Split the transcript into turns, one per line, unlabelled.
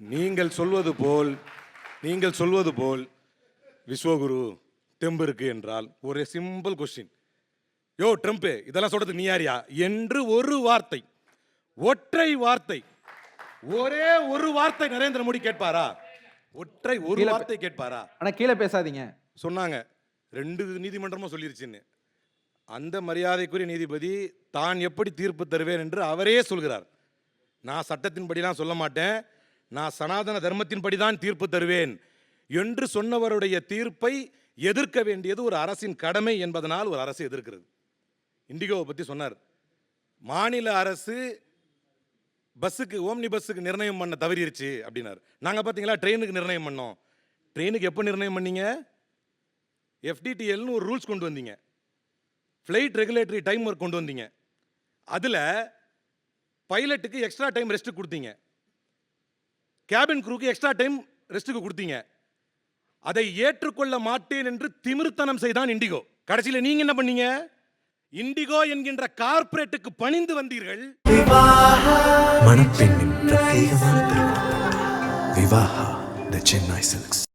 நீங்கள் சொல்வது போல் விஸ்வகுரு தெம்பு இருக்கு என்றால் ஒரு சிம்பிள் கொஸ்டின், யோ ட்ரம்ப் இதெல்லாம் சொல்றது நீ யாரியா என்று ஒரு வார்த்தை, ஒற்றை வார்த்தை, ஒரே ஒரு வார்த்தை நரேந்திர மோடி கேட்பாரா? ஒற்றை ஒரு வார்த்தை கேட்பாரா?
ஆனா கீழே பேசாதீங்க
சொன்னாங்க. 2 நீதிமன்றமும் சொல்லிருச்சுன்னு. அந்த மரியாதைக்குரிய நீதிபதி தான் எப்படி தீர்ப்பு தருவேன் என்று அவரே சொல்கிறார். நான் சட்டத்தின்படிலாம் சொல்ல மாட்டேன், நான் சனாதன தர்மத்தின்படி தான் தீர்ப்பு தருவேன் என்று சொன்னவருடைய தீர்ப்பை எதிர்க்க வேண்டியது ஒரு அரசின் கடமை என்பதனால் ஒரு அரசு எதிர்க்கிறது. இண்டிகோவை பற்றி சொன்னார். மாநில அரசு பஸ்ஸுக்கு ஓம்னி பஸ்ஸுக்கு நிர்ணயம் பண்ண தவறிடுச்சு அப்படின்னாரு. நாங்கள் பார்த்தீங்களா ட்ரெயினுக்கு நிர்ணயம் பண்ணோம். ட்ரெயினுக்கு எப்போ நிர்ணயம் பண்ணீங்க? FDTLனு ஒரு ரூல்ஸ் கொண்டு வந்தீங்க, ஃப்ளைட் ரெகுலேட்டரி டைம் ஒர்க் கொண்டு வந்தீங்க. அதில் பைலட்டுக்கு எக்ஸ்ட்ரா டைம் ரெஸ்ட் கொடுத்தீங்க, கேபின் குரூக்கு எக்ஸ்ட்ரா டைம் ரெஸ்ட்டுக்கு கொடுத்தீங்க. அதை ஏற்றுக்கொள்ள மாட்டேன் என்று திமிர்த்தனம் செய்தான் இண்டிகோ. கடைசியில் நீங்க என்ன பண்ணீங்க? இண்டிகோ என்கின்ற கார்ப்பரேட்டுக்கு பணிந்து வந்தீர்கள்.
மணப்பெண்ணின் பிரத்யேகமான திருமணம் விவாஹா தி சென்னை சில்க்ஸ்.